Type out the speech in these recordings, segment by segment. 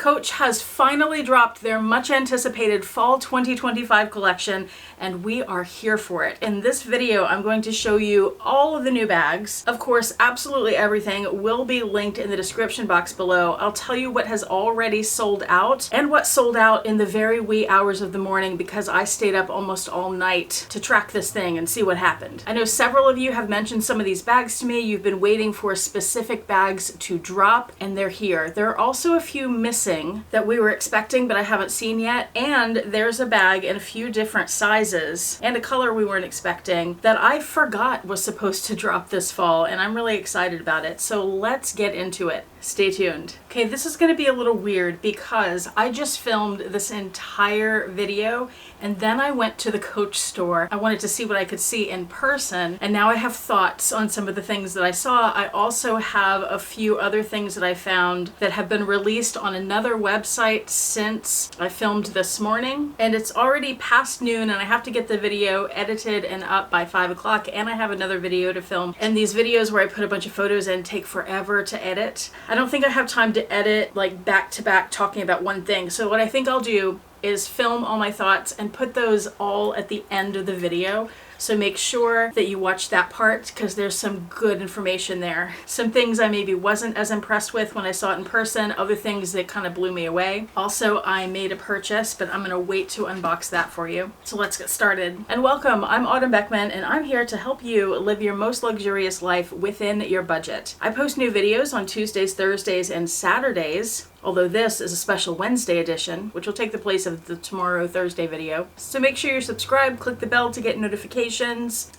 Coach has finally dropped their much anticipated Fall 2025 collection, and we are here for it. In this video, I'm going to show you all of the new bags. Of course, absolutely everything will be linked in the description box below. I'll tell you what has already sold out and what sold out in the very wee hours of the morning because I stayed up almost all night to track this thing and see what happened. I know several of you have mentioned some of these bags to me. You've been waiting for specific bags to drop, and they're here. There are also a few missing that we were expecting but I haven't seen yet, and there's a bag in a few different sizes and a color we weren't expecting that I forgot was supposed to drop this fall, and I'm really excited about it. So let's get into it. Stay tuned. Okay, this is going to be a little weird because I just filmed this entire video and then I went to the Coach store. I wanted to see what I could see in person, and now I have thoughts on some of the things that I saw. I also have a few other things that I found that have been released on another website since I filmed this morning, and it's already past noon and I have to get the video edited and up by 5 o'clock, and I have another video to film, and these videos where I put a bunch of photos in take forever to edit. I don't think I have time to edit like back to back talking about one thing. So what I think I'll do is film all my thoughts and put those all at the end of the video. So make sure that you watch that part because there's some good information there. Some things I maybe wasn't as impressed with when I saw it in person, other things that kind of blew me away. Also, I made a purchase, but I'm gonna wait to unbox that for you. So let's get started. And welcome, I'm Autumn Beckman, and I'm here to help you live your most luxurious life within your budget. I post new videos on Tuesdays, Thursdays, and Saturdays, although this is a special Wednesday edition, which will take the place of the tomorrow Thursday video. So make sure you're subscribed, click the bell to get notifications.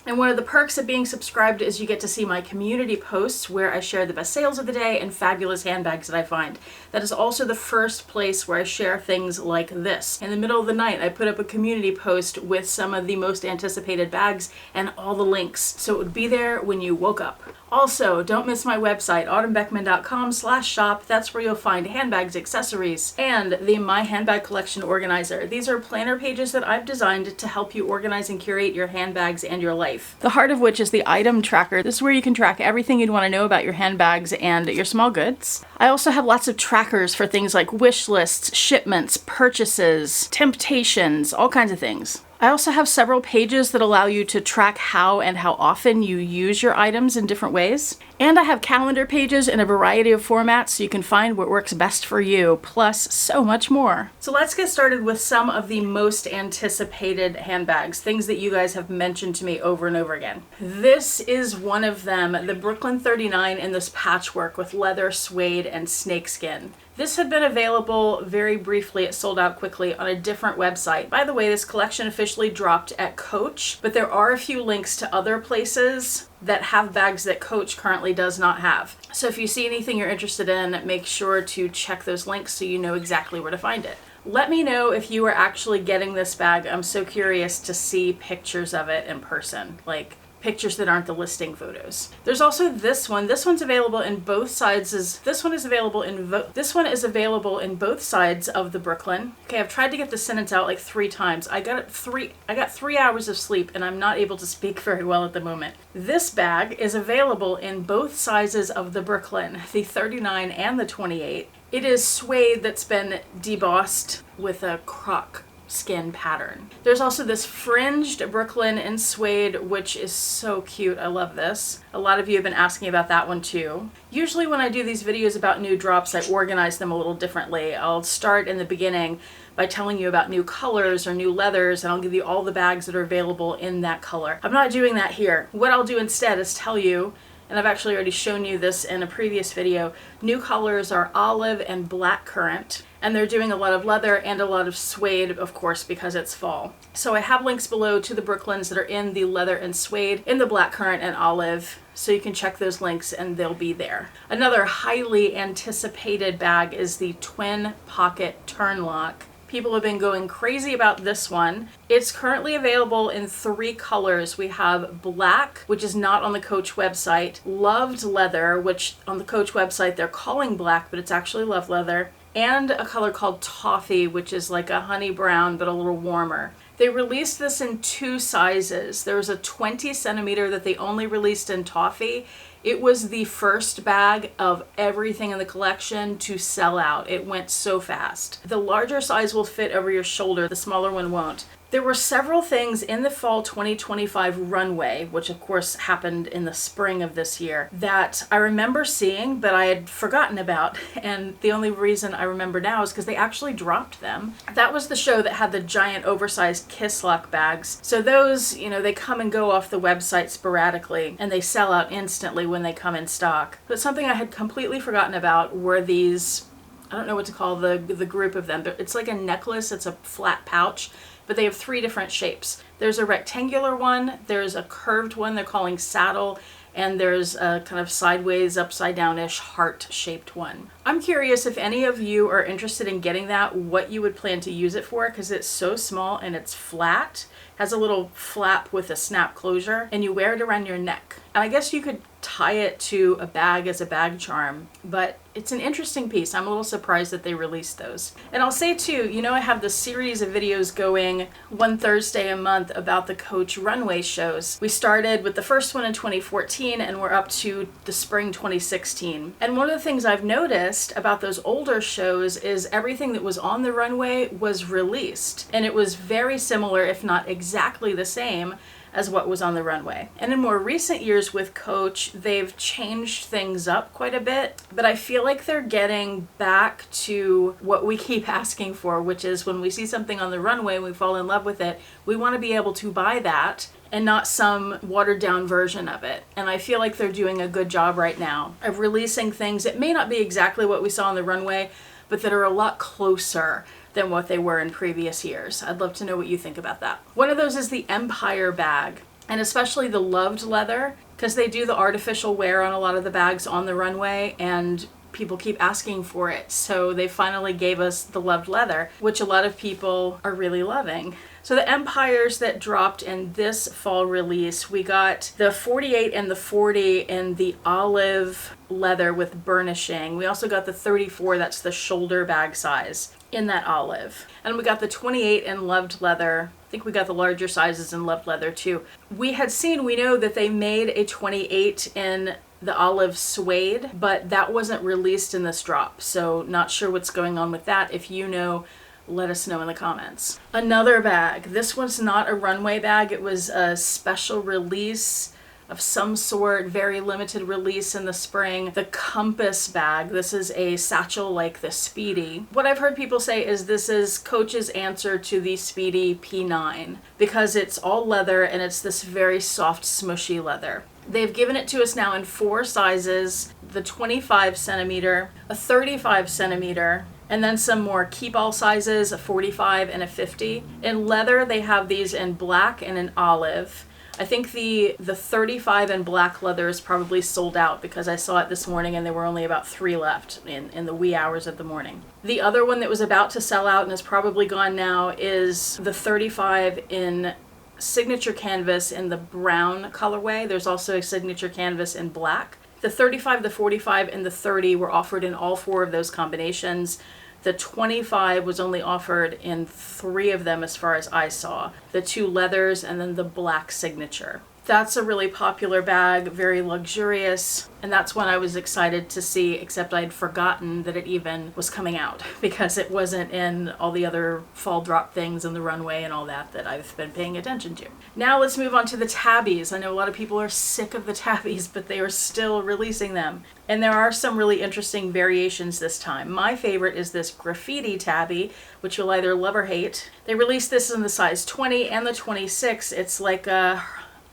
And one of the perks of being subscribed is you get to see my community posts where I share the best sales of the day and fabulous handbags that I find. That is also the first place where I share things like this. In the middle of the night, I put up a community post with some of the most anticipated bags and all the links, so it would be there when you woke up. Also, don't miss my website, autumnbeckman.com/shop. That's where you'll find handbags, accessories, and the My Handbag Collection Organizer. These are planner pages that I've designed to help you organize and curate your handbags and your life. The heart of which is the item tracker. This is where you can track everything you'd want to know about your handbags and your small goods. I also have lots of trackers for things like wish lists, shipments, purchases, temptations, all kinds of things. I also have several pages that allow you to track how and how often you use your items in different ways. And I have calendar pages in a variety of formats so you can find what works best for you, plus so much more. So let's get started with some of the most anticipated handbags, things that you guys have mentioned to me over and over again. This is one of them, the Brooklyn 39 in this patchwork with leather, suede, and snakeskin. This had been available very briefly. It sold out quickly on a different website. By the way, this collection officially dropped at Coach, but there are a few links to other places that have bags that Coach currently does not have. So if you see anything you're interested in, make sure to check those links so you know exactly where to find it. Let me know if you are actually getting this bag. I'm so curious to see pictures of it in person, like pictures that aren't the listing photos. There's also this one. This one's available in both sizes. This one is available in both sides of the Brooklyn. Okay, I've tried to get the sentence out like 3 times. I got 3 hours of sleep and I'm not able to speak very well at the moment. This bag is available in both sizes of the Brooklyn, the 39 and the 28. It is suede that's been debossed with a croc skin pattern. There's also this fringed Brooklyn in suede, which is so cute. I love this. A lot of you have been asking about that one too. Usually when I do these videos about new drops, I organize them a little differently. I'll start in the beginning by telling you about new colors or new leathers, and I'll give you all the bags that are available in that color. I'm not doing that here. What I'll do instead is tell you, and I've actually already shown you this in a previous video, new colors are olive and black currant. And they're doing a lot of leather and a lot of suede, of course, because it's fall. So I have links below to the Brooklyns that are in the leather and suede, in the black currant and olive, so you can check those links and they'll be there. Another highly anticipated bag is the Twin Pocket Turnlock. People have been going crazy about this one. It's currently available in 3 colors. We have black, which is not on the Coach website, loved leather, which on the Coach website they're calling black, but it's actually love leather, and a color called toffee, which is like a honey brown but a little warmer. They released this in 2 sizes. There was a 20 centimeter that they only released in toffee. It was the first bag of everything in the collection to sell out. It went so fast. The larger size will fit over your shoulder, the smaller one won't. There were several things in the fall 2025 runway, which of course happened in the spring of this year, that I remember seeing, but I had forgotten about. And the only reason I remember now is because they actually dropped them. That was the show that had the giant oversized Kiss Lock bags. So those, they come and go off the website sporadically, and they sell out instantly when they come in stock. But something I had completely forgotten about were these, I don't know what to call the group of them, but it's like a necklace. It's a flat pouch, but they have 3 different shapes. There's a rectangular one, there's a curved one they're calling saddle, and there's a kind of sideways, upside down-ish heart-shaped one. I'm curious if any of you are interested in getting that, what you would plan to use it for, because it's so small and it's flat, has a little flap with a snap closure, and you wear it around your neck. And I guess you could tie it to a bag as a bag charm, but it's an interesting piece. I'm a little surprised that they released those. And I'll say too, I have this series of videos going one Thursday a month about the Coach runway shows. We started with the first one in 2014 and we're up to the spring 2016. And one of the things I've noticed about those older shows is everything that was on the runway was released. And it was very similar, if not exactly the same, as what was on the runway. And in more recent years with Coach, they've changed things up quite a bit, but I feel like they're getting back to what we keep asking for, which is when we see something on the runway, we fall in love with it, we want to be able to buy that and not some watered down version of it. And I feel like they're doing a good job right now of releasing things that may not be exactly what we saw on the runway, but that are a lot closer than what they were in previous years. I'd love to know what you think about that. One of those is the Empire bag, and especially the loved leather, because they do the artificial wear on a lot of the bags on the runway, and people keep asking for it. So they finally gave us the loved leather, which a lot of people are really loving. So the Empires that dropped in this fall release, we got the 48 and the 40 in the olive leather with burnishing. We also got the 34, that's the shoulder bag size, in that olive. And we got the 28 in loved leather. I think we got the larger sizes in loved leather too. We know that they made a 28 in the olive suede, but that wasn't released in this drop. So not sure what's going on with that. If you know, let us know in the comments. Another bag. This one's not a runway bag. It was a special release of some sort, very limited release in the spring. The Compass bag. This is a satchel like the Speedy. What I've heard people say is this is Coach's answer to the Speedy P9 because it's all leather and it's this very soft, smushy leather. They've given it to us now in 4 sizes, the 25 centimeter, a 35 centimeter, and then some more keep all sizes, a 45 and a 50. In leather, they have these in black and in olive. I think the 35 in black leather is probably sold out because I saw it this morning and there were only about 3 left in the wee hours of the morning. The other one that was about to sell out and is probably gone now is the 35 in signature canvas in the brown colorway. There's also a signature canvas in black. The 35, the 45, and the 30 were offered in all 4 of those combinations. The 25 was only offered in 3 of them as far as I saw. The 2 leathers and then the black signature. That's a really popular bag, very luxurious, and that's one I was excited to see, except I'd forgotten that it even was coming out because it wasn't in all the other fall drop things in the runway and all that I've been paying attention to. Now let's move on to the Tabbies. I know a lot of people are sick of the Tabbies, but they are still releasing them. And there are some really interesting variations this time. My favorite is this graffiti tabby, which you'll either love or hate. They released this in the size 20 and the 26. It's like a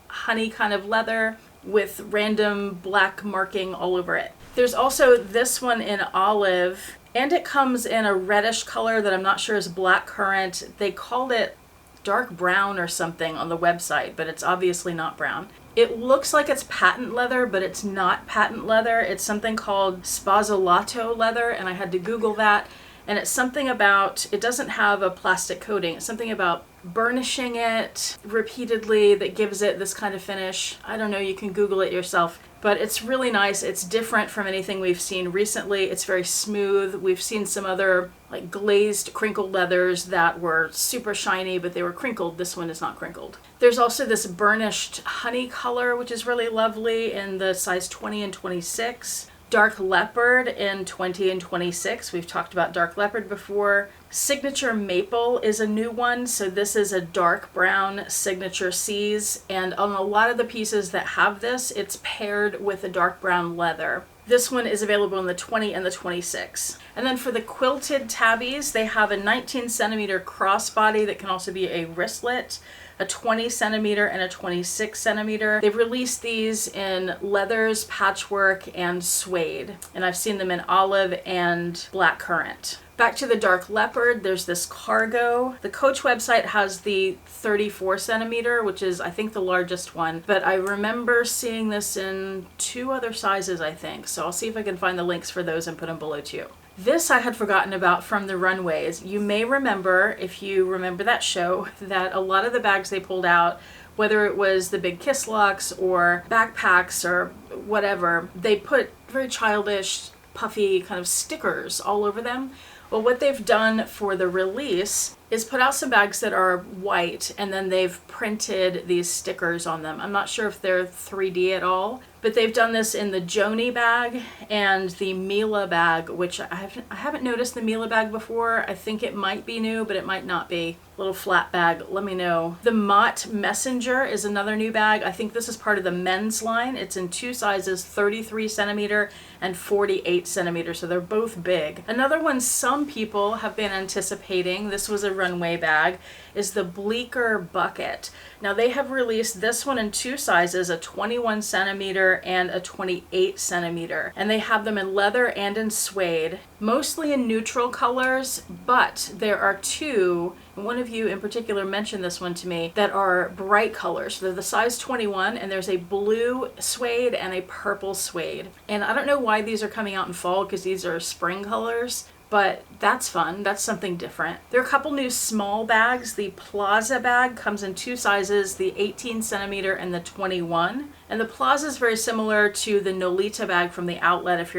honey kind of leather with random black marking all over it. There's also this one in olive, and it comes in a reddish color that I'm not sure is black currant. They called it dark brown or something on the website, but it's obviously not brown. It looks like it's patent leather, but it's not patent leather. It's something called Spazzolato leather, and I had to Google that. And it's something about, it doesn't have a plastic coating. It's something about burnishing it repeatedly that gives it this kind of finish. I don't know, you can Google it yourself. but it's really nice. It's different from anything we've seen recently. It's very smooth. We've seen some other like glazed crinkled leathers that were super shiny, but they were crinkled. This one is not crinkled. There's also this burnished honey color, which is really lovely in the size 20 and 26. Dark leopard in 20 and 26. We've talked about dark leopard before. Signature maple is a new one. So this is a dark brown signature C's. And on a lot of the pieces that have this, it's paired with a dark brown leather. This one is available in the 20 and the 26. And then for the quilted tabbies, they have a 19 centimeter crossbody that can also be a wristlet, a 20 centimeter and a 26 centimeter. They've released these in leathers, patchwork, and suede. And I've seen them in olive and black currant. Back to the dark leopard, there's this cargo. The Coach website has the 34 centimeter, which is I think the largest one, but I remember seeing this in 2 other sizes, I think. So I'll see if I can find the links for those and put them below too. This I had forgotten about from the runways. You may remember, if you remember that show, that a lot of the bags they pulled out, whether it was the big kiss locks or backpacks or whatever, they put very childish, puffy kind of stickers all over them. Well, what they've done for the release is put out some bags that are white, and then they've printed these stickers on them. I'm not sure if they're 3D at all, but they've done this in the Joni bag and the Mila bag, which I haven't noticed the Mila bag before. I think it might be new, but it might not be. Little flat bag, let me know. The Mott Messenger is another new bag. I think this is part of the men's line. It's in 2 sizes, 33 centimeter and 48 centimeter, so they're both big. Another one some people have been anticipating, this was a runway bag, is the Bleecker Bucket. Now they have released this one in 2 sizes, a 21 centimeter and a 28 centimeter. And they have them in leather and in suede, mostly in neutral colors, but there are 2, one of you in particular mentioned this one to me, that are bright colors. They're the size 21, and there's a blue suede and a purple suede. And I don't know why these are coming out in fall, because these are spring colors, but that's fun. That's something different. There are a couple new small bags. The Plaza bag comes in 2 sizes, the 18 centimeter and the 21. And the Plaza is very similar to the Nolita bag from the outlet, if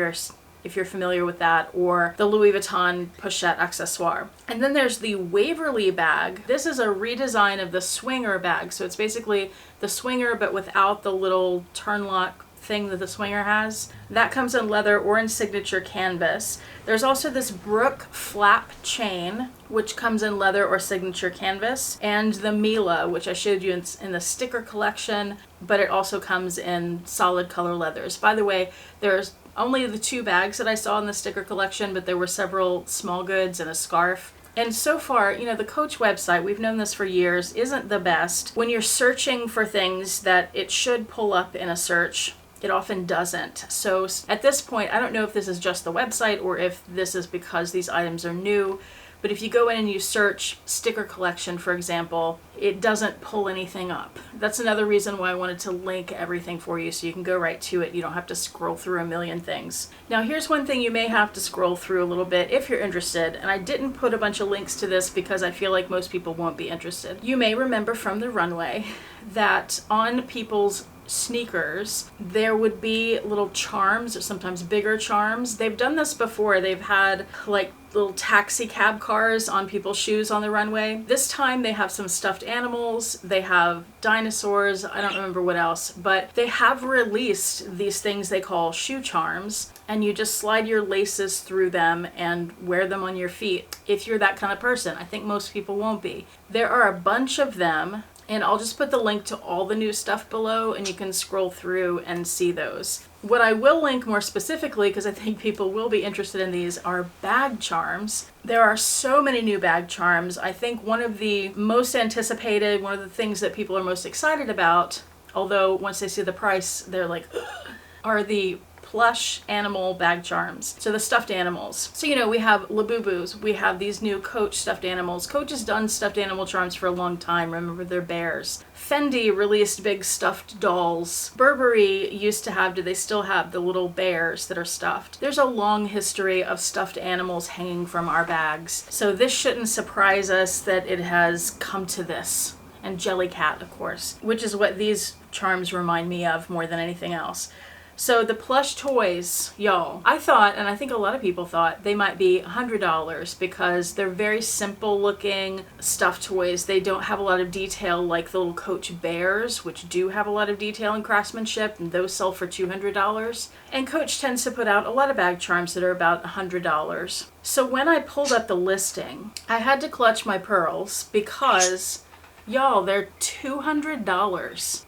you're familiar with that, or the Louis Vuitton pochette accessoire. And then there's the Waverly bag. This is a redesign of the Swinger bag. So it's basically the Swinger, but without the little Turnlock thing that the Swinger has. That comes in leather or in signature canvas. There's also this Brook flap chain, which comes in leather or signature canvas, and the Mila, which I showed you in the sticker collection, but it also comes in solid color leathers. By the way, there's only the 2 bags that I saw in the sticker collection, but there were several small goods and a scarf. And so far, you know, the Coach website, we've known this for years, isn't the best. When you're searching for things that it should pull up in a search, it often doesn't. So at this point, I don't know if this is just the website or if this is because these items are new, but if you go in and you search sticker collection, for example, it doesn't pull anything up. That's another reason why I wanted to link everything for you so you can go right to it. You don't have to scroll through a million things. Now here's one thing you may have to scroll through a little bit if you're interested, and I didn't put a bunch of links to this because I feel like most people won't be interested. You may remember from the runway that on people's sneakers there would be little charms, or sometimes bigger charms. They've done this before. They've had like little taxi cab cars on people's shoes on the runway. This time they have some stuffed animals, they have dinosaurs, I don't remember what else, but they have released these things they call shoe charms, and you just slide your laces through them and wear them on your feet if you're that kind of person. I think most people won't be. There are a bunch of them, and I'll just put the link to all the new stuff below and you can scroll through and see those. What I will link more specifically, because I think people will be interested in these, are bag charms. There are so many new bag charms. I think one of the most anticipated, one of the things that people are most excited about, although once they see the price, they're like, ugh, are the plush animal bag charms. So the stuffed animals. So, you know, we have Labubus, we have these new Coach stuffed animals. Coach has done stuffed animal charms for a long time. Remember, they're bears. Fendi released big stuffed dolls. Burberry used to have, do they still have, the little bears that are stuffed. There's a long history of stuffed animals hanging from our bags. So this shouldn't surprise us that it has come to this. And Jellycat, of course, which is what these charms remind me of more than anything else. So the plush toys, y'all, I thought, and I think a lot of people thought, they might be $100 because they're very simple looking stuffed toys. They don't have a lot of detail like the little Coach bears, which do have a lot of detail and craftsmanship, and those sell for $200. And Coach tends to put out a lot of bag charms that are about $100. So when I pulled up the listing, I had to clutch my pearls because, y'all, they're $200.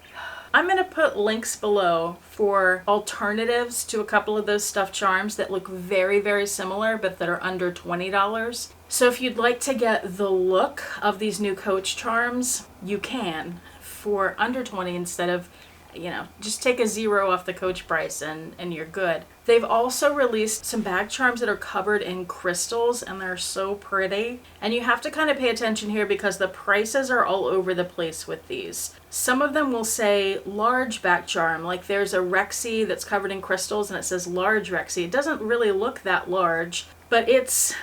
I'm going to put links below for alternatives to a couple of those stuffed charms that look very, very similar, but that are under $20. So if you'd like to get the look of these new Coach charms, you can for under $20 instead of, you know, just take a zero off the Coach price and you're good. They've also released some bag charms that are covered in crystals, and they're so pretty. And you have to kind of pay attention here because the prices are all over the place with these. Some of them will say large bag charm, like there's a Rexy that's covered in crystals and it says large Rexy. It doesn't really look that large, but it's,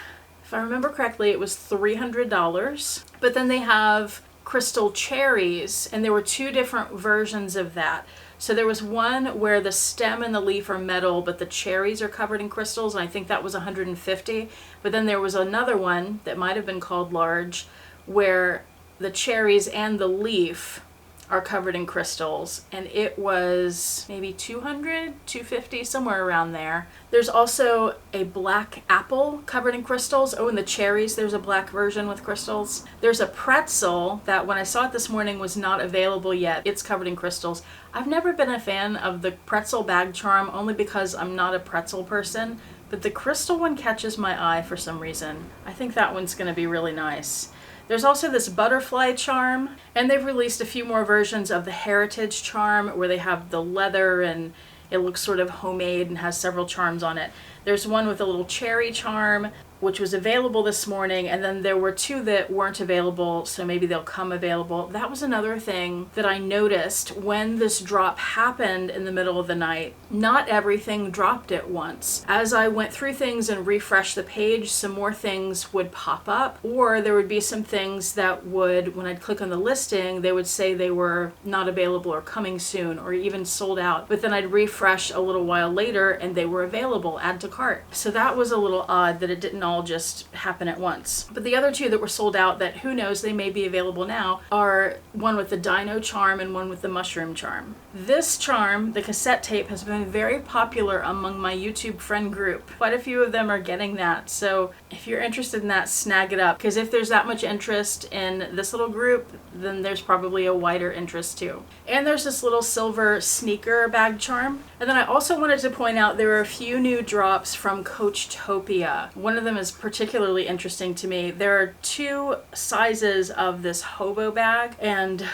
if I remember correctly, it was $300. But then they have crystal cherries, and there were two different versions of that. So there was one where the stem and the leaf are metal, but the cherries are covered in crystals, and I think that was $150. But then there was another one that might have been called large, where the cherries and the leaf are covered in crystals, and it was maybe $200, $250, somewhere around there. There's also a black apple covered in crystals. Oh, and the cherries, there's a black version with crystals. There's a pretzel that when I saw it this morning was not available yet. It's covered in crystals. I've never been a fan of the pretzel bag charm only because I'm not a pretzel person, but the crystal one catches my eye for some reason. I think that one's going to be really nice. There's also this butterfly charm, and they've released a few more versions of the heritage charm where they have the leather and it looks sort of homemade and has several charms on it. There's one with a little cherry charm, which was available this morning, and then there were two that weren't available, so maybe they'll come available. That was another thing that I noticed when this drop happened in the middle of the night. Not everything dropped at once. As I went through things and refreshed the page, some more things would pop up, or there would be some things that would, when I'd click on the listing, they would say they were not available or coming soon or even sold out. But then I'd refresh a little while later and they were available, add to cart. So that was a little odd that it didn't all just happen at once. But the other two that were sold out that who knows, they may be available now, are one with the dino charm and one with the mushroom charm. This charm, the cassette tape, has been very popular among my YouTube friend group. Quite a few of them are getting that. So if you're interested in that, snag it up, because if there's that much interest in this little group, then there's probably a wider interest too. And there's this little silver sneaker bag charm. And then I also wanted to point out there are a few new drops from Coachtopia. One of them is particularly interesting to me. There are two sizes of this hobo bag, and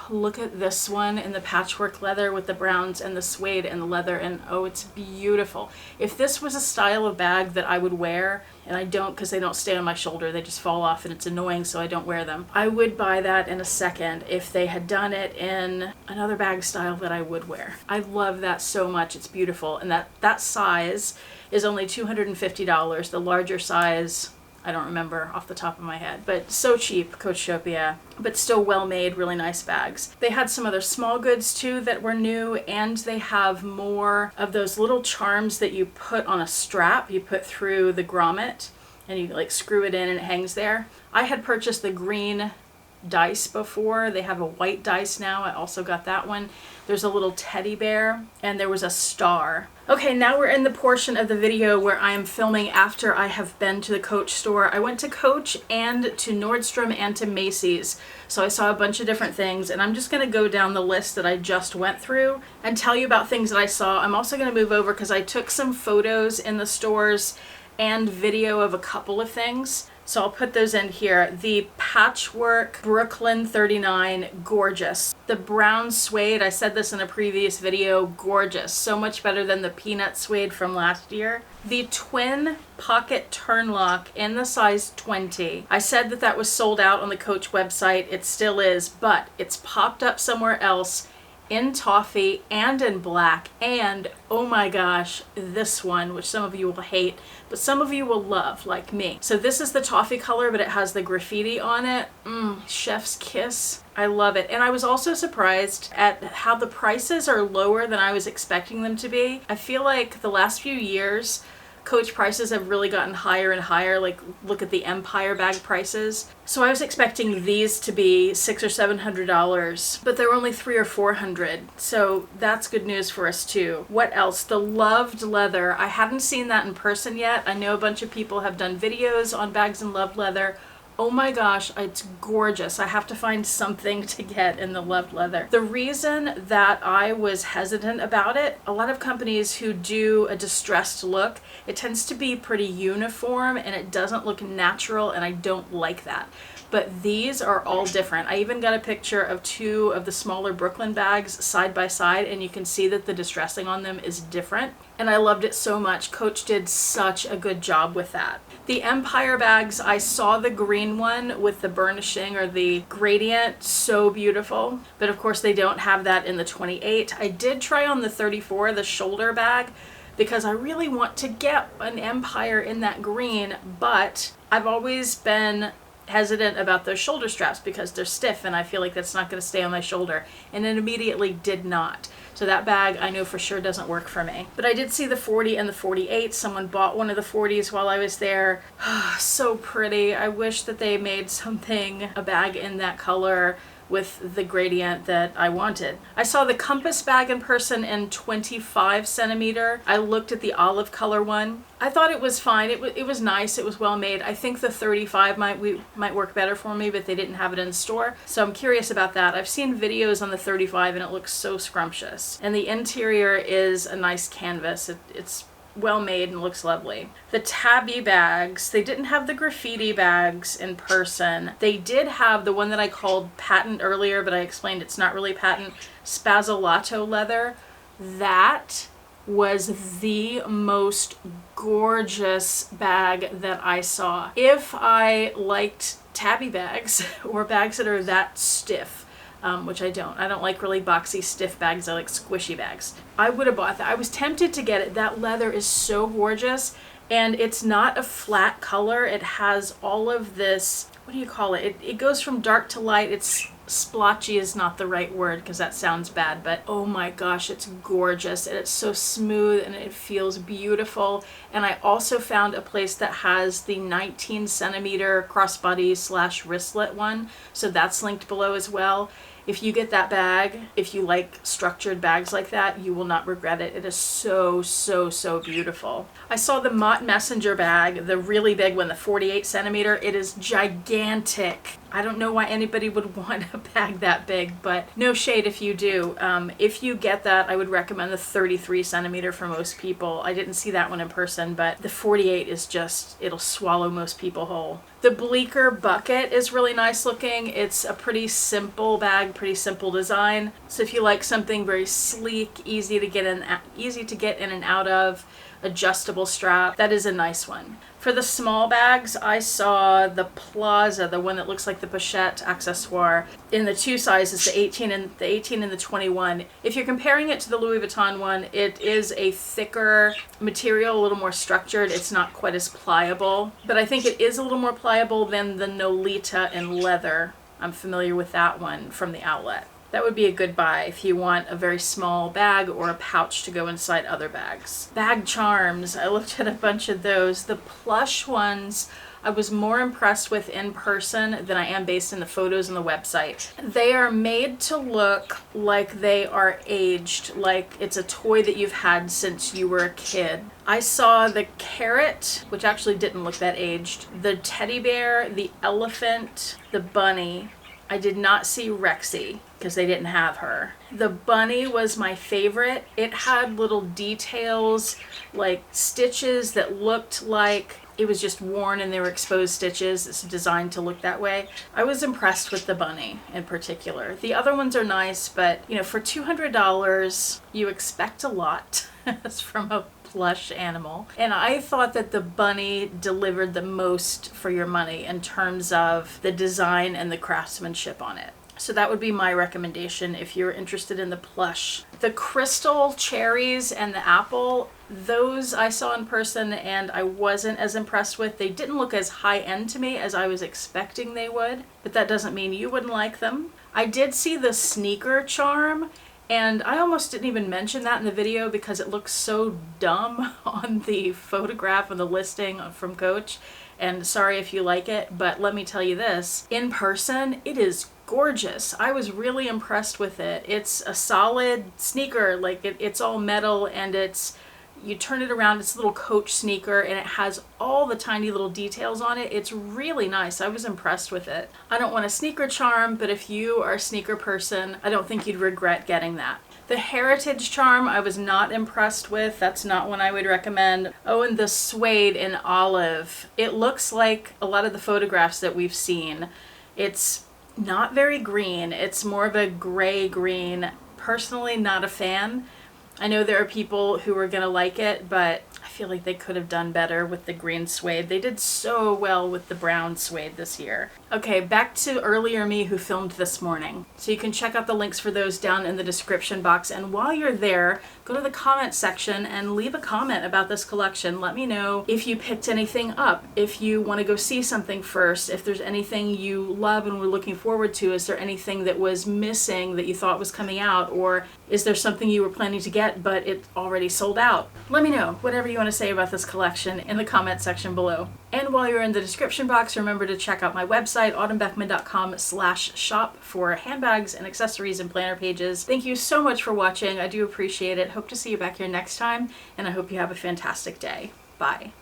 look at this one in the patchwork leather with the browns and the suede and the leather, and oh, it's beautiful. If this was a style of bag that I would wear, and I don't because they don't stay on my shoulder, they just fall off and it's annoying, so I don't wear them, I would buy that in a second if they had done it in another bag style that I would wear. I love that so much. It's beautiful, and that size is only $250. The larger size, I don't remember off the top of my head, but so cheap, Coachtopia, but still well made, really nice bags. They had some other small goods too that were new, and they have more of those little charms that you put on a strap, you put through the grommet, and you like screw it in and it hangs there. I had purchased the green dice before. They have a white dice now. I also got that one. There's a little teddy bear, and there was a star. Okay, now we're in the portion of the video where I am filming after I have been to the Coach store. I went to Coach and to Nordstrom and to Macy's, so I saw a bunch of different things, and I'm just going to go down the list that I just went through and tell you about things that I saw. I'm also going to move over because I took some photos in the stores and video of a couple of things. So I'll put those in here. The patchwork Brooklyn 39, gorgeous. The brown suede, I said this in a previous video, gorgeous. So much better than the peanut suede from last year. The twin pocket Turnlock in the size 20. I said that that was sold out on the Coach website. It still is, but it's popped up somewhere else in toffee and in black, and oh my gosh, this one, which some of you will hate, but some of you will love, like me. So this is the toffee color, but it has the graffiti on it. Chef's kiss. I love it. And I was also surprised at how the prices are lower than I was expecting them to be. I feel like the last few years, Coach prices have really gotten higher and higher. Like, look at the Empire bag prices. So I was expecting these to be $600 or $700, but they're only $300 or $400. So that's good news for us too. What else? The loved leather. I haven't seen that in person yet. I know a bunch of people have done videos on bags in loved leather. Oh my gosh, it's gorgeous. I have to find something to get in the loved leather. The reason that I was hesitant about it, a lot of companies who do a distressed look, it tends to be pretty uniform and it doesn't look natural, and I don't like that. But these are all different. I even got a picture of two of the smaller Brooklyn bags side by side, and you can see that the distressing on them is different. And I loved it so much. Coach did such a good job with that. The Empire bags, I saw the green one with the burnishing or the gradient, so beautiful. But of course they don't have that in the 28. I did try on the 34, the shoulder bag, because I really want to get an Empire in that green, but I've always been hesitant about those shoulder straps because they're stiff and I feel like that's not going to stay on my shoulder, and it immediately did not. So that bag I know for sure doesn't work for me. But I did see the 40 and the 48. Someone bought one of the 40s while I was there. So pretty. I wish that they made something, a bag in that color with the gradient that I wanted. I saw the Compass bag in person in 25 centimeter. I looked at the olive color one. I thought it was fine. It was nice. It was well made. I think the 35 might work better for me, but they didn't have it in store. So I'm curious about that. I've seen videos on the 35 and it looks so scrumptious. And the interior is a nice canvas. It's well made and looks lovely. The Tabby bags, they didn't have the graffiti bags in person. They did have the one that I called patent earlier, but I explained it's not really patent, Spazzolato leather. That was the most gorgeous bag that I saw. If I liked Tabby bags or bags that are that stiff, which I don't. I don't like really boxy, stiff bags. I like squishy bags. I would have bought that. I was tempted to get it. That leather is so gorgeous, and it's not a flat color. It has all of this, what do you call it? It goes from dark to light. It's splotchy is not the right word because that sounds bad, but oh my gosh, it's gorgeous, and it's so smooth and it feels beautiful. And I also found a place that has the 19 centimeter crossbody / wristlet one, so that's linked below as well. If you get that bag, if you like structured bags like that, you will not regret it. It is so, so, so beautiful. I saw the Mott Messenger bag, the really big one, the 48 centimeter. It is gigantic. I don't know why anybody would want a bag that big, but no shade if you do. If you get that, I would recommend the 33 centimeter for most people. I didn't see that one in person, but the 48 is just, it'll swallow most people whole. The Bleecker Bucket is really nice looking. It's a pretty simple bag, pretty simple design. So if you like something very sleek, easy to get in and out of, adjustable strap, that is a nice one. For the small bags, I saw the Plaza, the one that looks like the pochette accessoire, in the two sizes, the 18 and the 21. If you're comparing it to the Louis Vuitton one, it is a thicker material, a little more structured. It's not quite as pliable, but I think it is a little more pliable than the Nolita in leather. I'm familiar with that one from the outlet. That would be a good buy if you want a very small bag or a pouch to go inside other bags. Bag charms, I looked at a bunch of those. The plush ones I was more impressed with in person than I am based in the photos on the website. They are made to look like they are aged, like it's a toy that you've had since you were a kid. I saw the carrot, which actually didn't look that aged, the teddy bear, the elephant, the bunny. I did not see Rexy because they didn't have her. The bunny was my favorite. It had little details like stitches that looked like it was just worn and they were exposed stitches. It's designed to look that way. I was impressed with the bunny in particular. The other ones are nice, but you know, for $200, you expect a lot from a plush animal. And I thought that the bunny delivered the most for your money in terms of the design and the craftsmanship on it. So that would be my recommendation if you're interested in the plush. The crystal cherries and the apple, those I saw in person and I wasn't as impressed with. They didn't look as high end to me as I was expecting they would, but that doesn't mean you wouldn't like them. I did see the sneaker charm, and I almost didn't even mention that in the video because it looks so dumb on the photograph and the listing from Coach. And sorry if you like it, but let me tell you this, in person, it is gorgeous. I was really impressed with it. It's a solid sneaker, like it's all metal, and you turn it around, it's a little Coach sneaker, and it has all the tiny little details on it. It's really nice. I was impressed with it. I don't want a sneaker charm, but if you are a sneaker person, I don't think you'd regret getting that. The heritage charm I was not impressed with. That's not one I would recommend. Oh, and the suede in olive. It looks like a lot of the photographs that we've seen. It's not very green. It's more of a gray green. Personally, not a fan. I know there are people who are gonna like it, but I feel like they could have done better with the green suede. They did so well with the brown suede this year. Okay, back to earlier me who filmed this morning. So you can check out the links for those down in the description box. And while you're there, go to the comment section and leave a comment about this collection. Let me know if you picked anything up, if you want to go see something first, if there's anything you love and were looking forward to. Is there anything that was missing that you thought was coming out? Or is there something you were planning to get but it already sold out? Let me know whatever you want to say about this collection in the comment section below. And while you're in the description box, remember to check out my website, autumnbeckman.com/shop for handbags and accessories and planner pages. Thank you so much for watching. I do appreciate it. Hope to see you back here next time, and I hope you have a fantastic day. Bye.